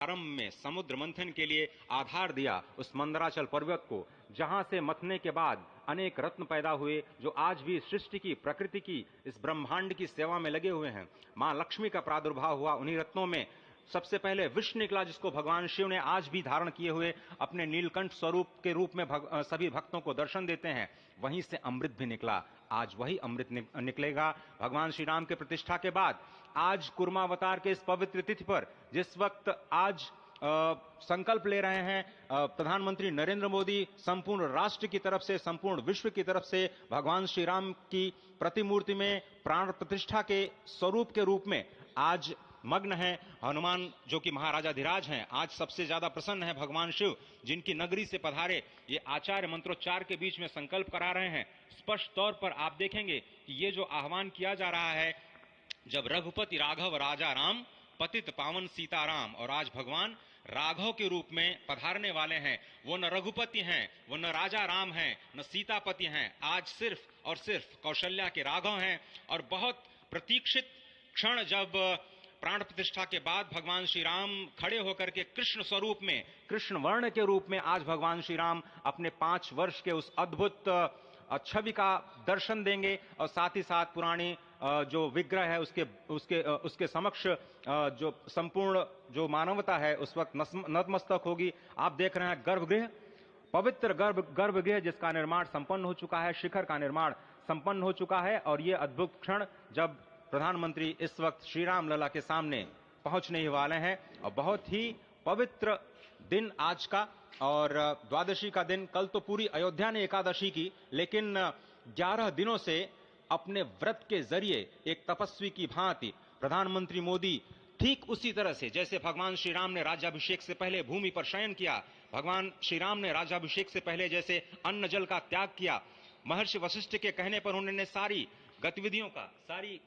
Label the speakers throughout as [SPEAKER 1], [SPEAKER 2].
[SPEAKER 1] प्रारंभ में समुद्र मंथन के लिए आधार दिया, उस मंदराचल पर्वत को, जहां से मथने के बाद अनेक रत्न पैदा हुए, जो आज भी सृष्टि की, प्रकृति की, इस ब्रह्मांड की सेवा में लगे हुए हैं। मां लक्ष्मी का प्रादुर्भाव हुआ उन्हीं रत्नों में। सबसे पहले विष निकला, जिसको भगवान शिव ने आज भी धारण किए हुए अपने नीलकंठ स्वरूप के रूप में सभी भक्तों को दर्शन देते हैं। वहीं से अमृत भी निकला, आज वही अमृत निकलेगा भगवान श्री राम के प्रतिष्ठा के बाद। आज कुर्मावतार के इस पवित्र तिथि पर, जिस वक्त आज संकल्प ले रहे हैं प्रधानमंत्री नरेंद्र मोदी, संपूर्ण राष्ट्र की तरफ से, संपूर्ण विश्व की तरफ से, भगवान श्री राम की प्रतिमूर्ति में प्राण प्रतिष्ठा के स्वरूप के रूप में आज मग्न है। हनुमान जो कि महाराजाधिराज हैं, आज सबसे ज्यादा प्रसन्न है भगवान शिव, जिनकी नगरी से पधारे ये आचार्य मंत्रोच्चार के बीच में संकल्प करा रहे हैं। स्पष्ट तौर पर आप देखेंगे कि ये जो आह्वान किया जा रहा है, जब रघुपति राघव राजा राम, पतित पावन सीताराम, और आज भगवान राघव के रूप में पधारने वाले हैं। वो न रघुपति हैं, वो न राजा राम हैं, न सीतापति हैं, आज सिर्फ और सिर्फ कौशल्या के राघव हैं। और बहुत प्रतीक्षित क्षण, जब प्राण प्रतिष्ठा के बाद भगवान श्री राम खड़े होकर के कृष्ण स्वरूप में, कृष्ण वर्ण के रूप में आज भगवान श्री राम अपने 5 वर्ष के उस अद्भुत छवि का दर्शन देंगे, और साथ ही साथ पुरानी जो विग्रह है उसके समक्ष जो संपूर्ण जो मानवता है उस वक्त नतमस्तक होगी। आप देख रहे हैं गर्भगृह, पवित्र गर्भगृह जिसका निर्माण संपन्न हो चुका है, शिखर का निर्माण संपन्न हो चुका है। और ये अद्भुत क्षण जब प्रधानमंत्री इस वक्त श्री राम लला के सामने पहुंचने ही वाले हैं, और बहुत ही पवित्र दिन आज का, और द्वादशी का दिन। कल तो पूरी अयोध्या ने एकादशी की, लेकिन 11 दिनों से अपने व्रत के जरिए एक तपस्वी की भांति प्रधानमंत्री मोदी ठीक उसी तरह से, जैसे भगवान श्री राम ने राज्याभिषेक से पहले भूमि पर शयन किया, भगवान श्री राम ने राज्याभिषेक से पहले जैसे अन्न जल का त्याग किया, महर्षि वशिष्ठ के कहने पर उन्होंने सारी गतिविधियों का, सारी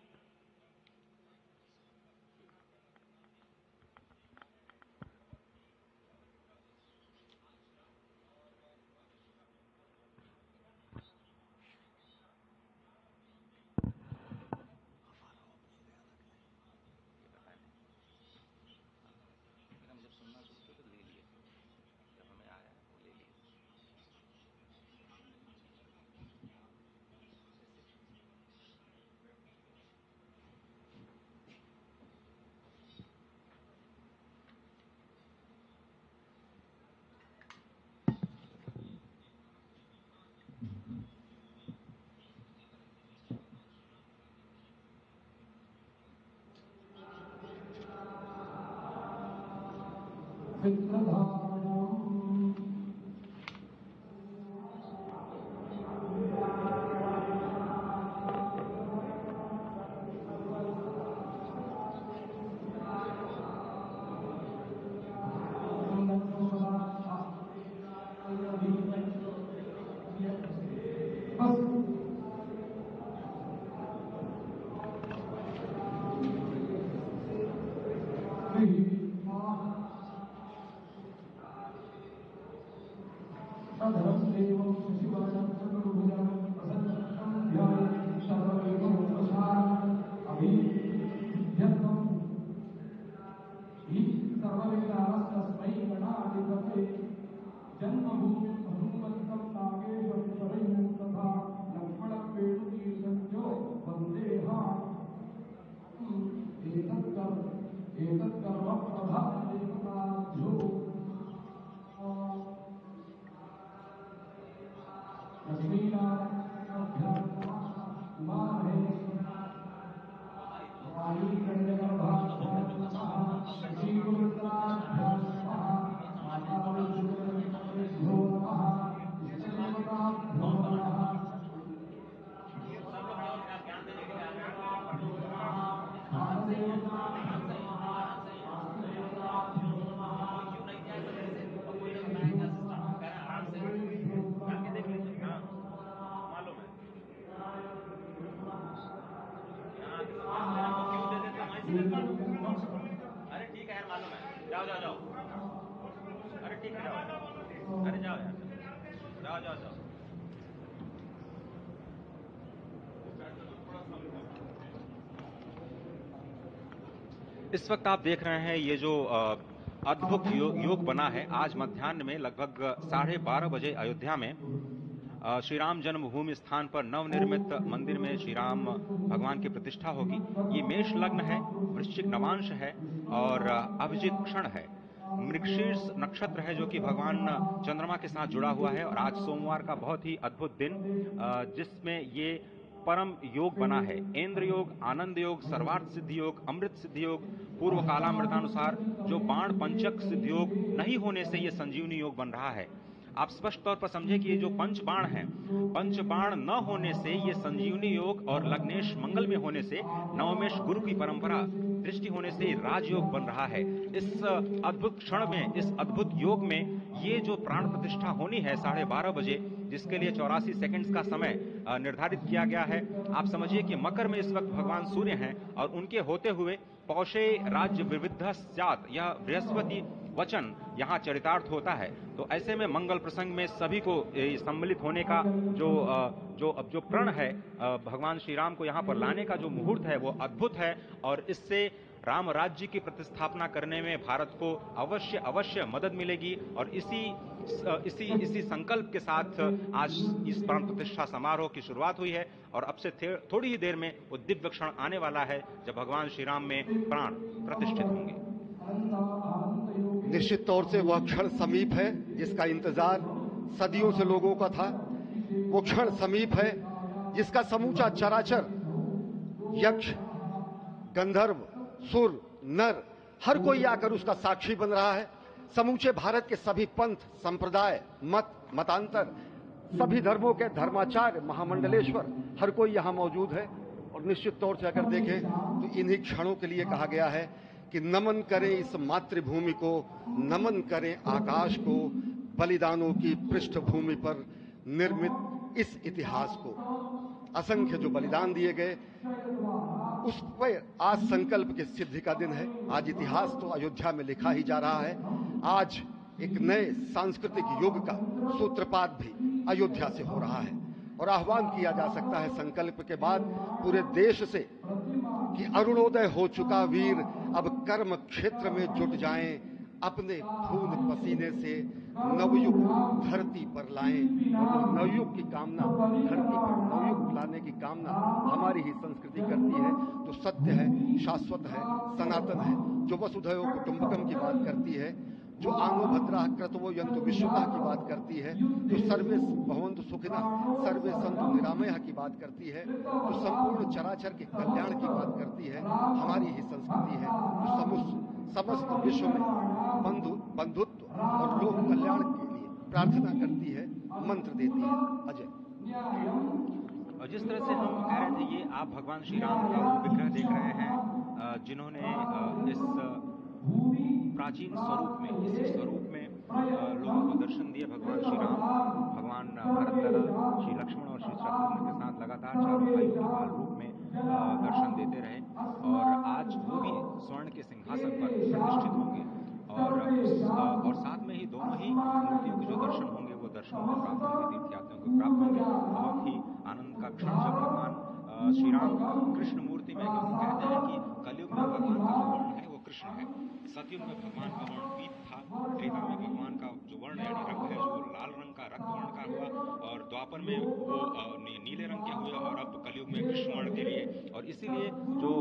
[SPEAKER 1] अरे ठीक है यार, मालूम है, जाओ जाओ जाओ, अरे ठीक है जाओ, अरे जाओ यार, जाओ जाओ जाओ। इस वक्त आप देख रहे हैं ये जो अद्भुत योग बना है। आज मध्याह्न में लगभग 12:30 बजे अयोध्या में श्री राम जन्मभूमि स्थान पर नवनिर्मित मंदिर में श्री राम भगवान की प्रतिष्ठा होगी। ये मेष लग्न है, वृश्चिक नवांश है और अभिजीत क्षण है। मृगशीर्ष नक्षत्र है जो कि भगवान चंद्रमा के साथ जुड़ा हुआ है और आज सोमवार का बहुत ही अद्भुत दिन जिसमें ये परम योग बना है। इंद्र योग, आनंद योग, सर्वार्थ सिद्धि योग, अमृत सिद्धि योग, पूर्व कालामृतानुसार जो बाण पंचक सिद्धि योग नहीं होने से ये संजीवनी योग बन रहा है। आप स्पष्ट तौर पर समझे कि ये जो पंच बाण है, पंच बाण न होने से ये संजीवनी योग और लग्नेश मंगल में होने से नवमेश गुरु की परंपरा दृष्टि होने से राजयोग बन रहा है। इस अद्भुत क्षण में, इस अद्भुत योग में ये जो प्राण प्रतिष्ठा होनी है 12:30 बजे, जिसके लिए 84 सेकंड्स का समय निर्धारित किया गया है। आप समझिए कि मकर में इस वक्त भगवान सूर्य हैं और उनके होते हुए पौषे राज्य विविध स्यात्, यह बृहस्पति वचन यहाँ चरितार्थ होता है। तो ऐसे में मंगल प्रसंग में सभी को सम्मिलित होने का जो प्रण है, भगवान श्री राम को यहाँ पर लाने का जो मुहूर्त है वो अद्भुत है और इससे राम राज्य की प्रतिस्थापना करने में भारत को अवश्य मदद मिलेगी। और इसी संकल्प के साथ आज इस प्राण प्रतिष्ठा समारोह की शुरुआत हुई है और अब से थोड़ी ही देर में वो दिव्य क्षण आने वाला है जब भगवान श्री राम में प्राण प्रतिष्ठित होंगे।
[SPEAKER 2] निश्चित तौर से वह क्षण समीप है जिसका इंतजार सदियों से लोगों का था। वो क्षण समीप है जिसका समूचा चराचर, यक्ष, गंधर्व, सुर, नर, हर कोई आकर उसका साक्षी बन रहा है। समूचे भारत के सभी पंथ, संप्रदाय, मतांतर, सभी धर्मों के धर्माचार्य, महामंडलेश्वर, हर कोई यहाँ मौजूद है। और निश्चित तौर से अगर देखें तो इन्हीं क्षणों के लिए कहा गया है कि नमन करें इस मातृभूमि को, नमन करें आकाश को, बलिदानों की पृष्ठभूमि पर निर्मित इस इतिहास को। असंख्य जो बलिदान दिए गए उस पर आज संकल्प की सिद्धि का दिन है। आज इतिहास तो अयोध्या में लिखा ही जा रहा है। आज एक नए सांस्कृतिक युग का सूत्रपात भी अयोध्या से हो रहा है और आह्वान किया जा सकता है संकल्प के बाद पूरे देश से कि अरुणोदय हो चुका वीर, अब कर्म क्षेत्र में जुट जाएं, अपने खून पसीने से नवयुग धरती पर लाएं। और नवयुग की कामना, धरती पर नवयुग लाने की कामना हमारी ही संस्कृति करती है, जो सत्य है, शाश्वत है, सनातन है, जो वसुधैव कुटुंबकम की बात करती है, जो आनो भद्रा क्रतवो यन्तु विश्वतः की बात करती है, जो सर्वे भवन्तु सुखिनः सर्वे सन्तु निरामयः की बात करती है, जो संपूर्ण चराचर के कल्याण की बात करती है, हमारी ही संस्कृति है, जो समस्त विश्व में बंधुत्व और लोक कल्याण के लिए प्रार्थना करती है, मंत्र देती है। अजय,
[SPEAKER 1] और जिस तरह से हम कह रहे थे, ये आप भगवान श्री राम का वो विग्रह देख रहे हैं जिन्होंने इस प्राचीन स्वरूप में, इसी स्वरूप में लोगों को दर्शन दिए। भगवान श्री राम, भगवान भरतलला, श्री लक्ष्मण और श्री शत्रुघ्न के साथ लगातार चारों भाइयों के बाल रूप में दर्शन देते रहे और आज वो भी स्वर्ण के सिंहासन पर प्रतिष्ठित होंगे और साथ में ही दोनों ही मूर्तियों के जो दर्शन होंगे वो दर्शन को प्राप्त होंगे, तीर्थयात्रियों को प्राप्त होंगे। बहुत ही आनंद का क्षण जब भगवान श्री राम कृष्ण मूर्ति में, क्योंकि कहते हैं कि कलयुग में भगवान का जो वर्ण है वो कृष्ण है, सतयुग में भगवान का वर्ण पीत था, त्रेता में भगवान का जो वर्ण यानी रंग है जो लाल रंग का रक्त वर्ण का हुआ और द्वापर में वो नीले रंग के हुए और अब कलयुग में कृष्ण वर्ण के लिए। और इसीलिए जो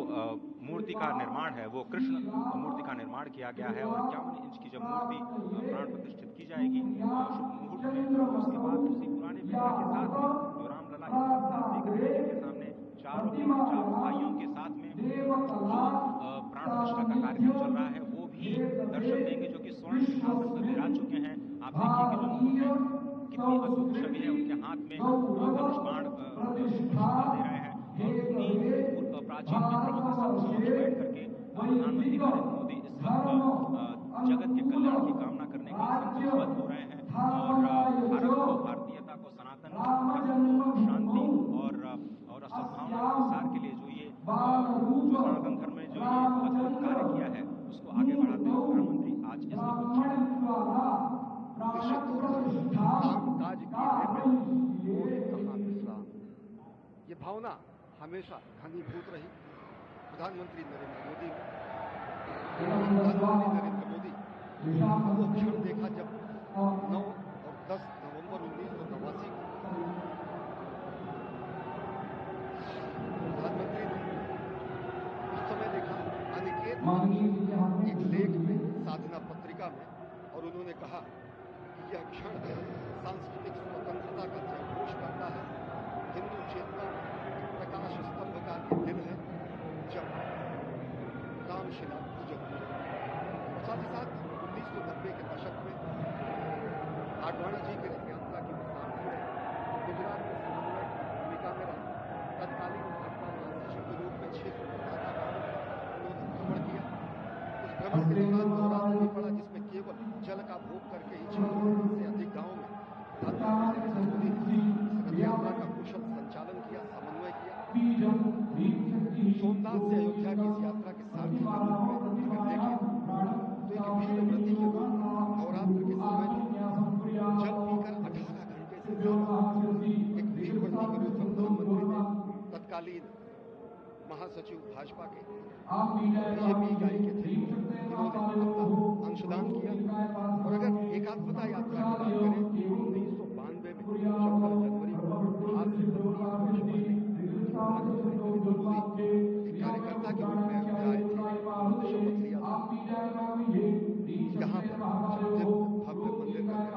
[SPEAKER 1] मूर्ति का निर्माण है वो कृष्ण मूर्ति का निर्माण किया गया है और 51 इंच की जब मूर्ति प्राण प्रतिष्ठित की जाएगी शुभ मुहूर्त में, उसके बाद उसी पुराने विग्रह के साथ में जो रामलला इस वक्त आप देख रहे हैं जिनके सामने चारों भाइयों के साथ में जो प्राण प्रतिष्ठा का कार्यक्रम चल रहा है वो भी दर्शन देंगे, जो कि स्वर्ण सिंहासन पर विराज चुके हैं। आप देखिए कि जो मुकुट है कितनी अद्भुत छवि है, उनके हाथ में धनुष बाण शोभा दे रहे हैं और उन्हीं प्राचीन विग्रहों के समक्ष बैठ करके प्रधानमंत्री नरेंद्र मोदी इस वक्त जगत के कल्याण की कामना करने के लिए संकल्पबद्ध हो रहे हैं और भारत को, भारतीयता को, सनातन धर्म को शांति और सद्भावना के प्रसार के लिए जो सनातन धर्म ने जो ये अद्भुत कार्य किया है उसको आगे बढ़ाते हुए प्रधानमंत्री आज इस
[SPEAKER 2] विश्राम, ये भावना हमेशा घनीभूत रही। प्रधानमंत्री नरेंद्र मोदी वो क्षण देखा जब 9 और 10 नवंबर 1989 को प्रधानमंत्री ने उस समय देखा अनिकेत एक लेख में, साधना पत्रिका में, और उन्होंने कहा कि यह क्षण सांस्कृतिक स्वतंत्रता का जयघोष करता है, हिंदू चेतना में प्रकाश स्तंभ का दिन है जब रामशिला पूजन हुआ। और साथ ही साथ 1990 के दशक में आडवाणी जी की रथ यात्रा की मिसाल से गुजरात में समन्वय की भूमिका में रहे तत्कालीन भाजपा महासचिव के रूप में 6 कोलकाता गांवों का उन्होंने भ्रमण किया। उस भ्रमण के दौरान दौरा नहीं पड़ा जिसमें केवल जल का भोग करके ही 6 से अधिक गांवों में प्रधानमंत्री नरेंद्र मोदी ने इस रथ यात्रा का कुशल संचालन किया, समन्वय किया। सोमनाथ से अयोध्या की इस यात्रा के सारथी के रूप में अगर देखें तो एक वीर व्रती के रूप में नवरात्र के समय में जल पीकर 18 घंटे से ज्यादा एक वीर व्रती के रूप में प्रधानमंत्री ने तत्कालीन महासचिव भाजपा के बीजेपी इकाई के थे, इन्होंने अपना अंशदान किया। और अगर एकात्मता यात्रा की बात करें 1992 में 14 जनवरी को आज से 32 वर्ष पहले प्रधानमंत्री नरेंद्र मोदी एक कार्यकर्ता के रूप में अयोध्या आए थे, उन्होंने शपथ लिया था यहाँ पर जब दिव्य भव्य मंदिर का निर्माण होगा तो उनका पुनरागमन होगा। और वह क्षण आज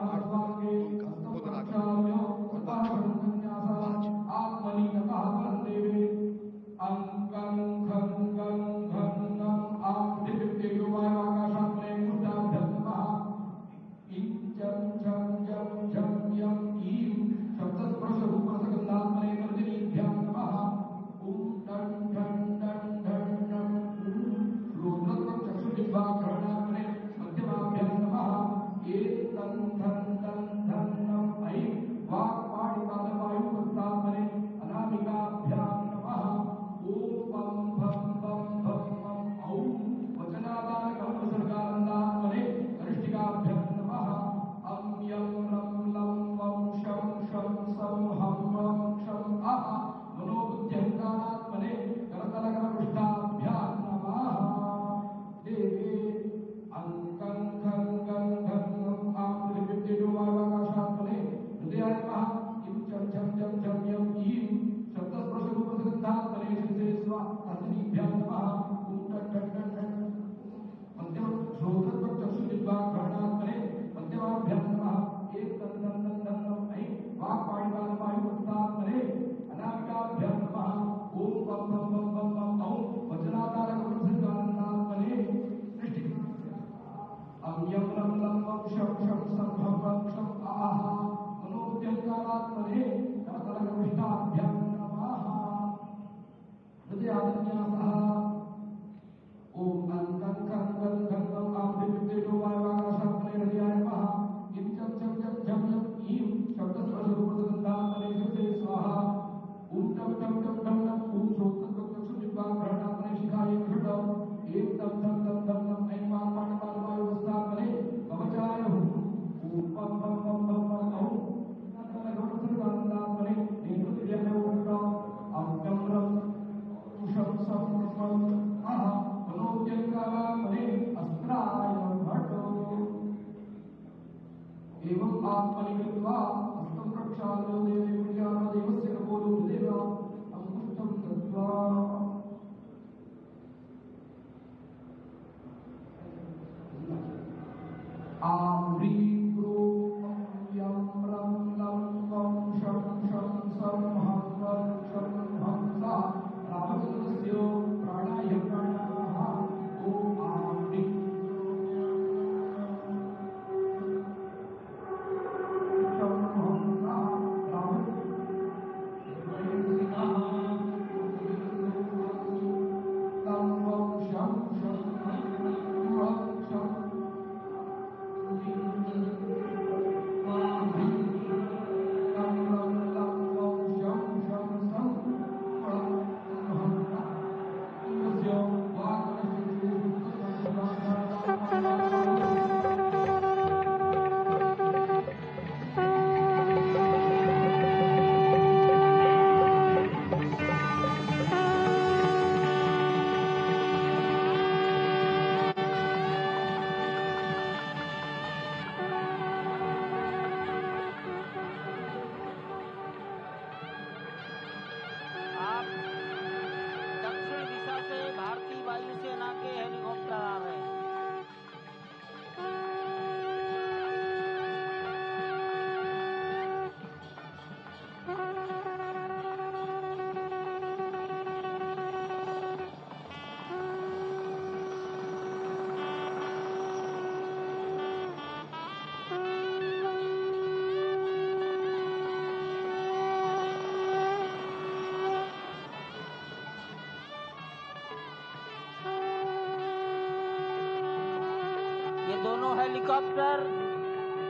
[SPEAKER 3] हेलीकॉप्टर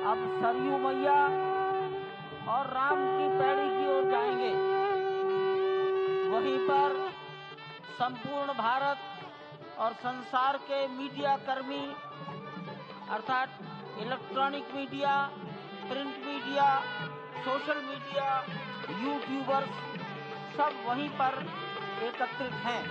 [SPEAKER 3] अब सरयू मैया और राम की पैड़ी की ओर जाएंगे। वहीं पर संपूर्ण भारत और संसार के मीडिया कर्मी अर्थात electronic media, print media, social media, YouTubers सब वहीं पर एकत्रित हैं।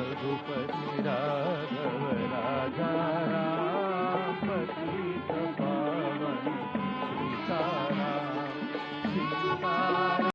[SPEAKER 4] रघुपति राघव